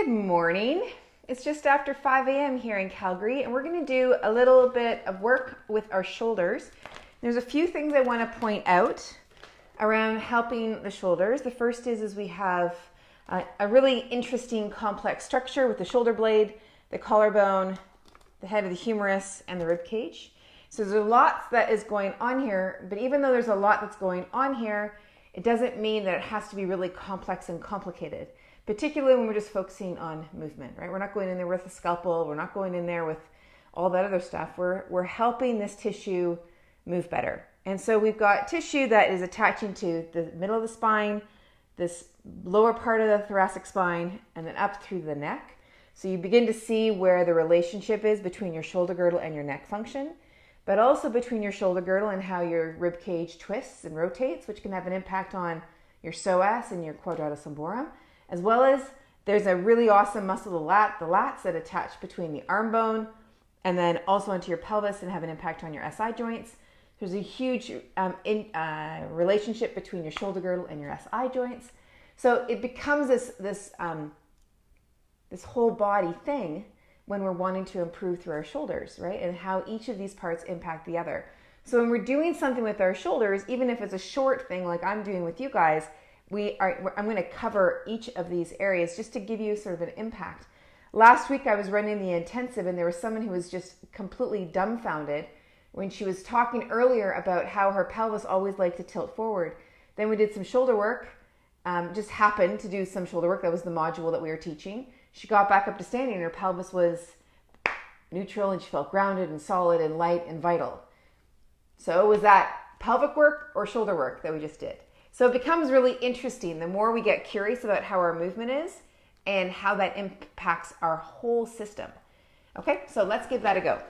Good morning. It's just after 5 a.m. here in Calgary, and we're going to do a little bit of work with our shoulders. There's a few things I want to point out around helping the shoulders. The first is we have a really interesting complex structure with the shoulder blade, the collarbone, the head of the humerus, and the rib cage. So there's a lot that is going on here, but even though there's a lot that's going on here, it doesn't mean that it has to be really complex and complicated, particularly when we're just focusing on movement, right? We're not going in there with a scalpel. We're not going in there with all that other stuff. We're helping this tissue move better. And so we've got tissue that is attaching to the middle of the spine, this lower part of the thoracic spine, and then up through the neck. So you begin to see where the relationship is between your shoulder girdle and your neck function, but also between your shoulder girdle and how your rib cage twists and rotates, which can have an impact on your psoas and your quadratus lumborum, as well as there's a really awesome muscle, the lats that attach between the arm bone and then also onto your pelvis and have an impact on your SI joints. There's a huge relationship between your shoulder girdle and your SI joints. So it becomes this whole body thing when we're wanting to improve through our shoulders, right? And how each of these parts impact the other. So when we're doing something with our shoulders, even if it's a short thing like I'm doing with you guys, I'm going to cover each of these areas just to give you sort of an impact. Last week I was running the intensive and there was someone who was just completely dumbfounded when she was talking earlier about how her pelvis always liked to tilt forward. Then we did some shoulder work, just happened to do some shoulder work. That was the module that we were teaching. She got back up to standing and her pelvis was neutral and she felt grounded and solid and light and vital. So was that pelvic work or shoulder work that we just did? So it becomes really interesting the more we get curious about how our movement is and how that impacts our whole system. Okay, so let's give that a go.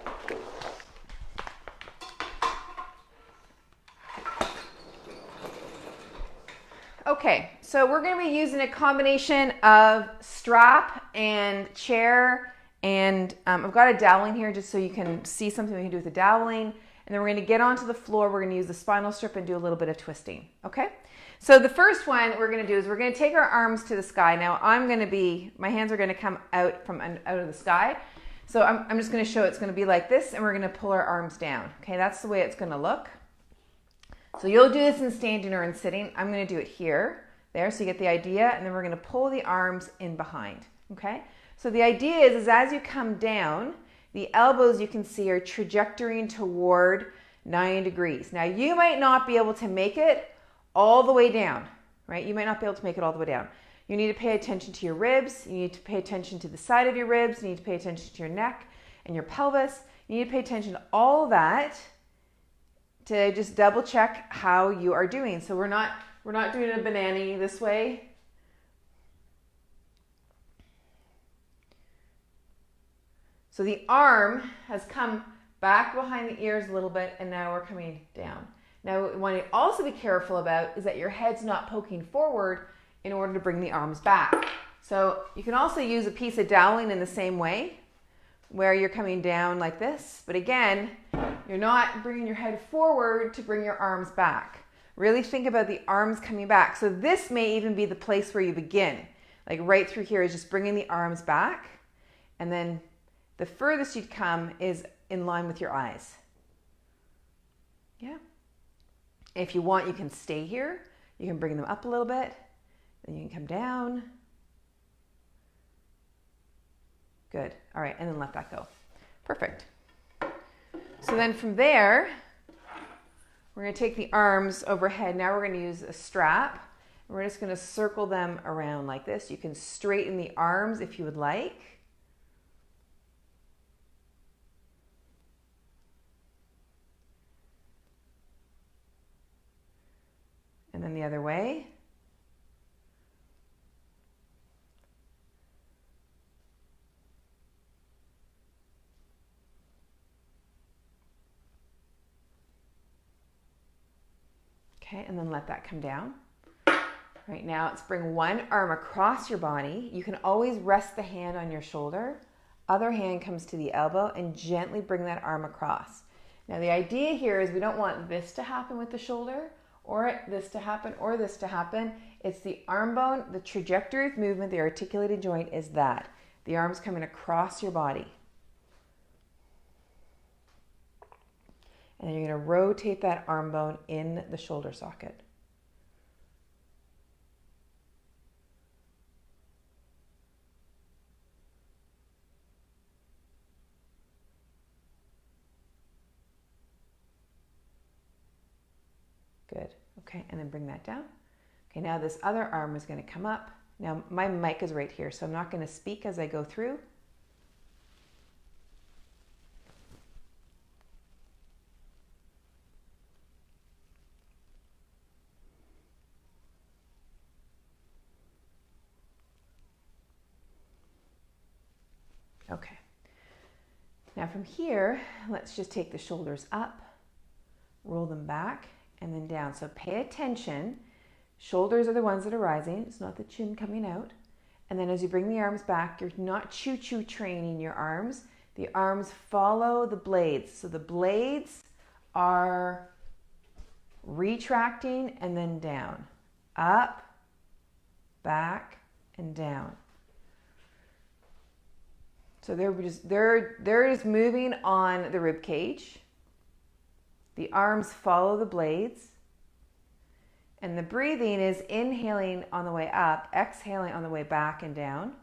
Okay, so we're going to be using a combination of strap and chair, and I've got a doweling here just so you can see something we can do with the doweling, and then we're going to get onto the floor. We're going to use the spinal strip and do a little bit of twisting, okay? So the first one we're going to do is we're going to take our arms to the sky. Now my hands are going to come out of the sky. So I'm just going to show it's going to be like this, and we're going to pull our arms down, okay? That's the way it's going to look. So you'll do this in standing or in sitting. I'm going to do it here, there, so you get the idea, and then we're going to pull the arms in behind, okay? So the idea is as you come down, the elbows you can see are trajectorying toward 9 degrees. Now you might not be able to make it all the way down, right? You might not be able to make it all the way down. You need to pay attention to your ribs. You need to pay attention to the side of your ribs. You need to pay attention to your neck and your pelvis. You need to pay attention to all that to just double check how you are doing. So we're not doing a banana this way. So the arm has come back behind the ears a little bit, and now we're coming down. Now what you want to also be careful about is that your head's not poking forward in order to bring the arms back. So you can also use a piece of doweling in the same way, where you're coming down like this, but again, you're not bringing your head forward to bring your arms back. Really think about the arms coming back. So this may even be the place where you begin. Like right through here is just bringing the arms back, and then the furthest you'd come is in line with your eyes. Yeah. If you want, you can stay here. You can bring them up a little bit, then you can come down. Good. All right, and then let that go. Perfect. So then from there, we're going to take the arms overhead. Now we're going to use a strap. We're just going to circle them around like this. You can straighten the arms if you would like. And then the other way. Okay, and then let that come down. Right now, let's bring one arm across your body. You can always rest the hand on your shoulder. Other hand comes to the elbow and gently bring that arm across. Now the idea here is we don't want this to happen with the shoulder or this to happen or this to happen. It's the arm bone, the trajectory of movement, the articulated joint is that. The arm's coming across your body. And then you're going to rotate that arm bone in the shoulder socket. Good. Okay, and then bring that down. Okay, now this other arm is going to come up. Now my mic is right here, so I'm not going to speak as I go through. Okay. Now from here, let's just take the shoulders up, roll them back, and then down. So pay attention. Shoulders are the ones that are rising. It's not the chin coming out. And then as you bring the arms back, you're not choo-choo training your arms. The arms follow the blades. So the blades are retracting and then down. Up, back, and down. So they're just moving on the rib cage. The arms follow the blades. And the breathing is inhaling on the way up, exhaling on the way back and down.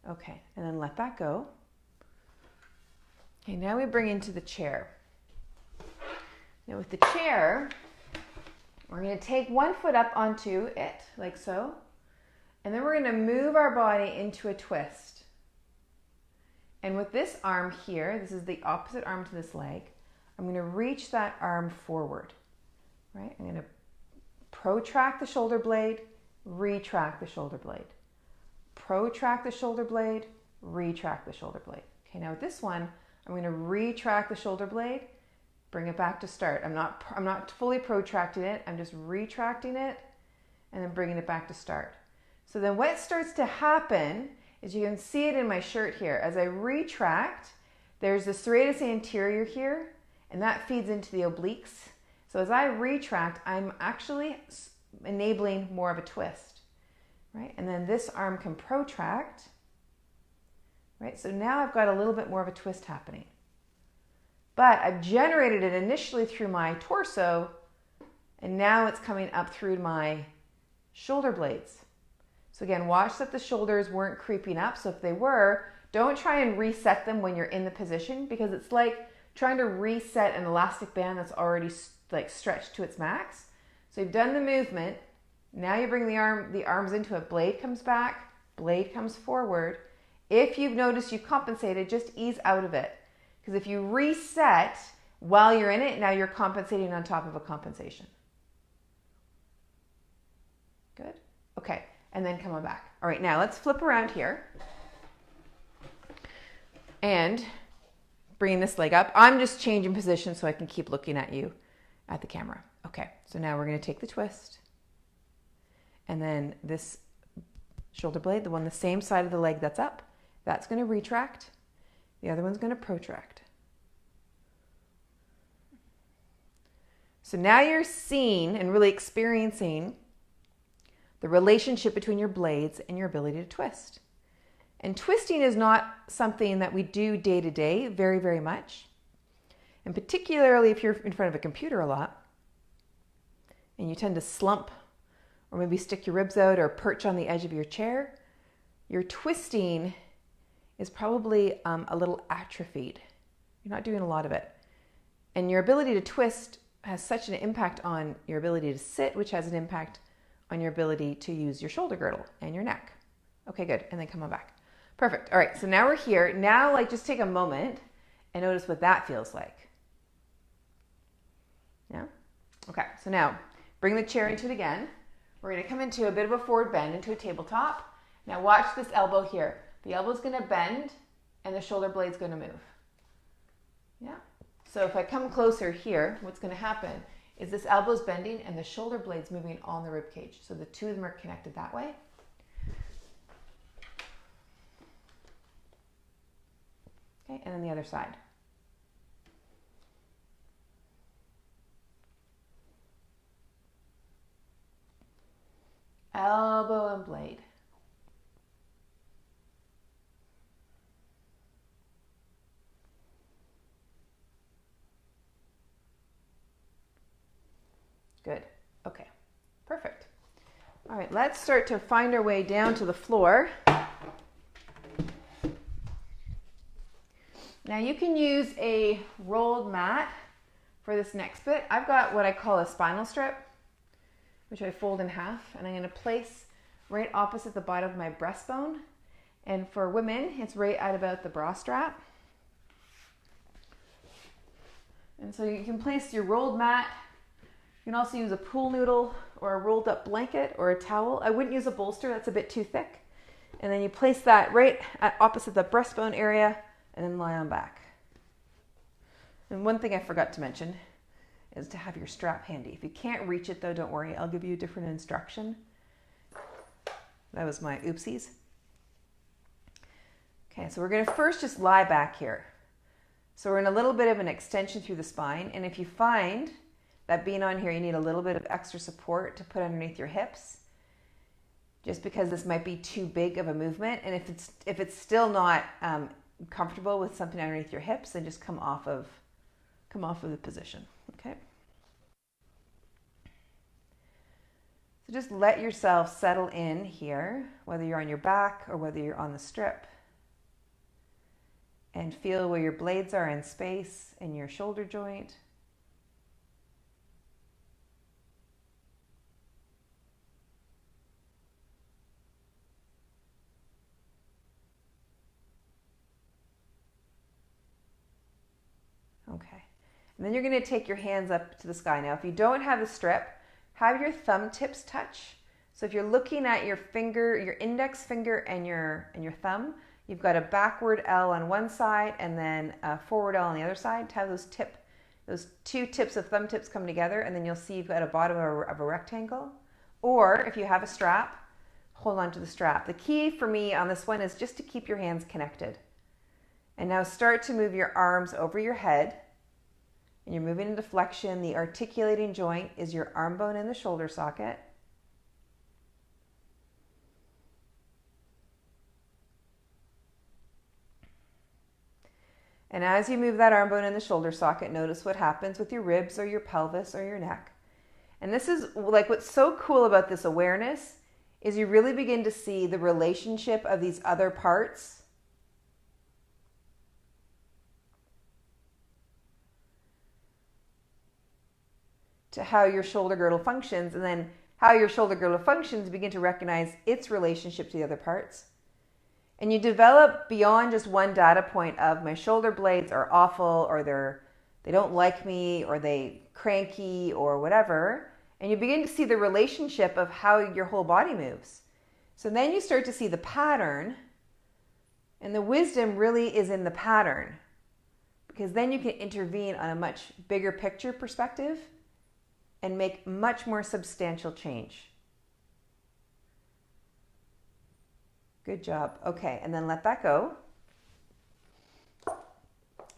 Okay, and then let that go. Okay, now we bring into the chair. Now with the chair, we're going to take one foot up onto it, like so. And then we're going to move our body into a twist. And with this arm here, this is the opposite arm to this leg, I'm going to reach that arm forward. Right? I'm going to protract the shoulder blade, retract the shoulder blade. Protract the shoulder blade, retract the shoulder blade. Okay, now with this one, I'm going to retract the shoulder blade, bring it back to start. I'm not fully protracting it, I'm just retracting it and then bringing it back to start. So then what starts to happen is, you can see it in my shirt here. As I retract, there's the serratus anterior here, and that feeds into the obliques. So as I retract, I'm actually enabling more of a twist, right? And then this arm can protract, right? So now I've got a little bit more of a twist happening. But I've generated it initially through my torso, and now it's coming up through my shoulder blades. So again, watch that the shoulders weren't creeping up. So if they were, don't try and reset them when you're in the position, because it's like trying to reset an elastic band that's already like stretched to its max. So you've done the movement. Now you bring the arms into it. Blade comes back, blade comes forward. If you've noticed you compensated, just ease out of it. Because if you reset while you're in it, now you're compensating on top of a compensation. Good? Okay. And then come on back. All right, now let's flip around here and bring this leg up. I'm just changing position so I can keep looking at you at the camera. Okay, so now we're going to take the twist, and then this shoulder blade, the one the same side of the leg that's up, that's going to retract. The other one's going to protract. So now you're seeing and really experiencing the relationship between your blades and your ability to twist. And twisting is not something that we do day to day very, very much. And particularly if you're in front of a computer a lot and you tend to slump or maybe stick your ribs out or perch on the edge of your chair, your twisting is probably a little atrophied. You're not doing a lot of it. And your ability to twist has such an impact on your ability to sit, which has an impact on your ability to use your shoulder girdle and your neck. Okay, good. And then come on back. Perfect. All right, so now we're here. Now, like, just take a moment and notice what that feels like. Yeah? Okay, so now bring the chair into it again. We're going to come into a bit of a forward bend, into a tabletop. Now watch this elbow here. The elbow's going to bend and the shoulder blade's going to move. Yeah? So if I come closer here, what's going to happen is this elbow's bending and the shoulder blade's moving on the rib cage. So the two of them are connected that way. Okay, and then the other side. Elbow and blade. Good. Okay, perfect. All right, let's start to find our way down to the floor. Now you can use a rolled mat for this next bit. I've got what I call a spinal strip, which I fold in half, and I'm going to place right opposite the bottom of my breastbone. And for women, it's right at about the bra strap. And so you can place your rolled mat. You can also use a pool noodle or a rolled up blanket or a towel. I wouldn't use a bolster, that's a bit too thick. And then you place that right at opposite the breastbone area and then lie on back. And one thing I forgot to mention is to have your strap handy. If you can't reach it though, don't worry, I'll give you a different instruction. That was my oopsies. Okay, so we're gonna first just lie back here. So we're in a little bit of an extension through the spine, and if you find that being on here, you need a little bit of extra support to put underneath your hips, just because this might be too big of a movement. And if it's still not comfortable with something underneath your hips, then just come off of the position. Okay. So just let yourself settle in here, whether you're on your back or whether you're on the strip, and feel where your blades are in space in your shoulder joint. Okay, and then you're going to take your hands up to the sky. Now, if you don't have the strip, have your thumb tips touch. So if you're looking at your finger, your index finger and your thumb, you've got a backward L on one side and then a forward L on the other side. To have those two tips of thumb tips come together, and then you'll see you've got a bottom of a rectangle. Or if you have a strap, hold on to the strap. The key for me on this one is just to keep your hands connected. And now start to move your arms over your head. And you're moving into flexion. The articulating joint is your arm bone in the shoulder socket. And as you move that arm bone in the shoulder socket, notice what happens with your ribs or your pelvis or your neck. And this is like what's so cool about this awareness is you really begin to see the relationship of these other parts to how your shoulder girdle functions, and then how your shoulder girdle functions, begin to recognize its relationship to the other parts. And you develop beyond just one data point of my shoulder blades are awful, or they don't like me, or they cranky, or whatever. And you begin to see the relationship of how your whole body moves. So then you start to see the pattern, and the wisdom really is in the pattern, because then you can intervene on a much bigger picture perspective and make much more substantial change. Good job. Okay, and then let that go.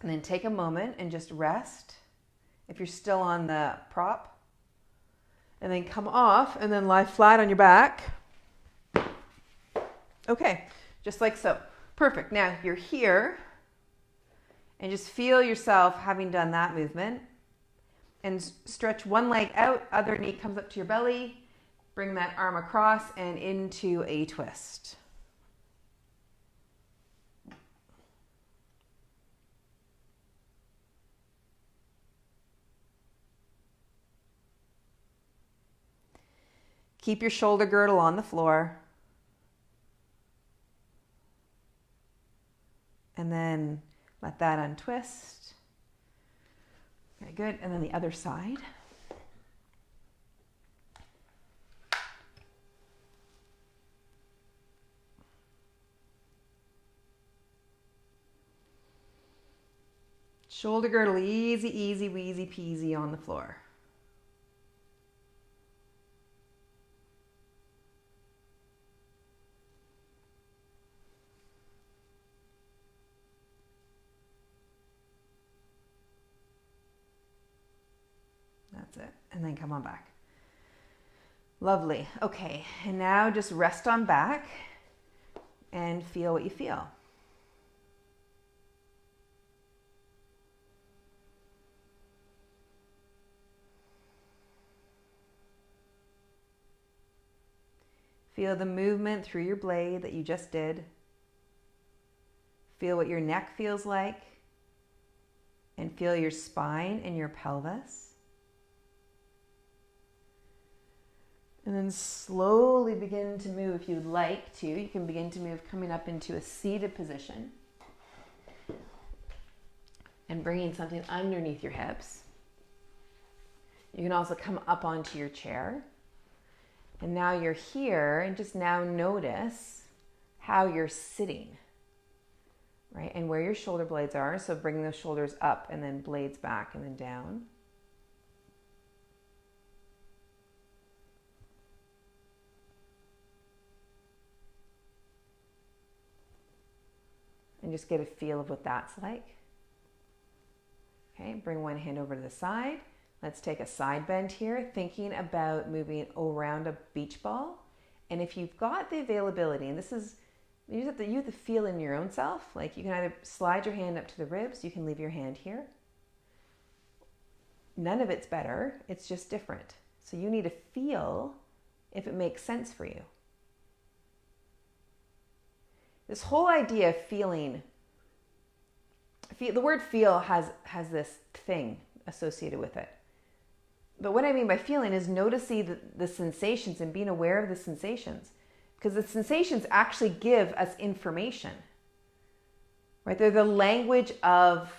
And then take a moment and just rest if you're still on the prop. And then come off and then lie flat on your back. Okay, just like so. Perfect. Now you're here, and just feel yourself having done that movement. And stretch one leg out, other knee comes up to your belly. Bring that arm across and into a twist. Keep your shoulder girdle on the floor. And then let that untwist. Very good. And then the other side. Shoulder girdle, easy, easy, wheezy, peasy on the floor. and then come on back. Lovely. Okay, and now just rest on back and feel what you feel. Feel the movement through your blade that you just did. Feel what your neck feels like, and feel your spine and your pelvis. And then slowly begin to move. If you'd like to, you can begin to move coming up into a seated position and bringing something underneath your hips. You can also come up onto your chair. And now you're here, and just now notice how you're sitting, right? And where your shoulder blades are. So bring those shoulders up and then blades back and then down. And just get a feel of what that's like. Okay, bring one hand over to the side. Let's take a side bend here, thinking about moving around a beach ball. And if you've got the availability, and this is, you have to feel in your own self, like you can either slide your hand up to the ribs, you can leave your hand here. None of it's better, it's just different. So you need to feel if it makes sense for you. This whole idea of feeling, the word feel has this thing associated with it. But what I mean by feeling is noticing the sensations and being aware of the sensations. Because the sensations actually give us information. Right? They're the language of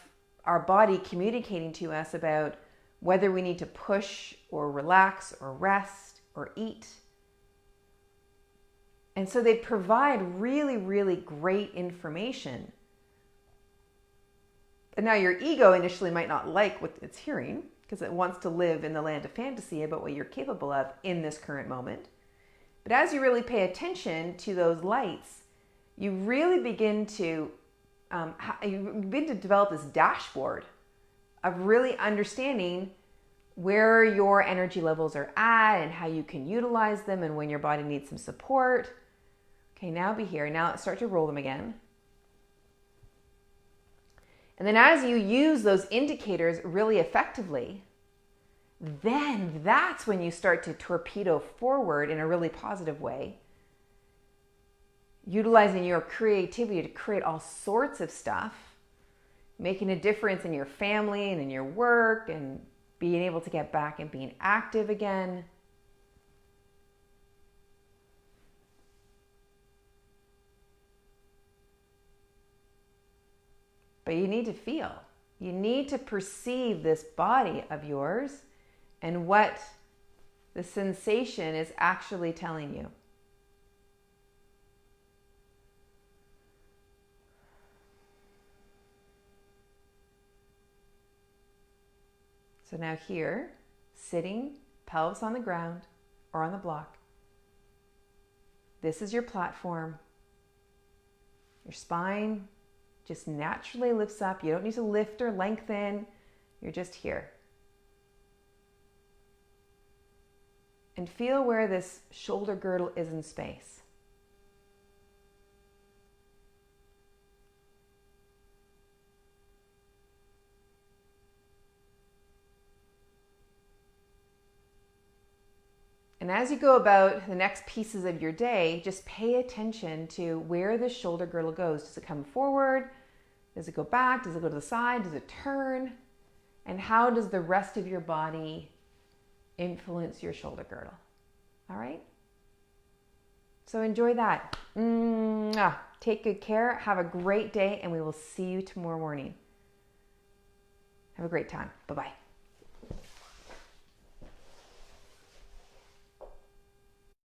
our body communicating to us about whether we need to push or relax or rest or eat. And so they provide really, really great information. And now your ego initially might not like what it's hearing, because it wants to live in the land of fantasy about what you're capable of in this current moment. But as you really pay attention to those lights, you really begin to develop this dashboard of really understanding where your energy levels are at and how you can utilize them and when your body needs some support. Okay, now be here. Now let's start to roll them again. And then as you use those indicators really effectively, then that's when you start to torpedo forward in a really positive way, utilizing your creativity to create all sorts of stuff, making a difference in your family and in your work and being able to get back and being active again. But you need to feel. You need to perceive this body of yours and what the sensation is actually telling you. So now here, sitting, pelvis on the ground or on the block. This is your platform. Your spine just naturally lifts up. You don't need to lift or lengthen. You're just here. And feel where this shoulder girdle is in space. And as you go about the next pieces of your day, just pay attention to where the shoulder girdle goes. Does it come forward? Does it go back? Does it go to the side? Does it turn? And how does the rest of your body influence your shoulder girdle? All right? So enjoy that. Take good care. Have a great day, and we will see you tomorrow morning. Have a great time. Bye-bye.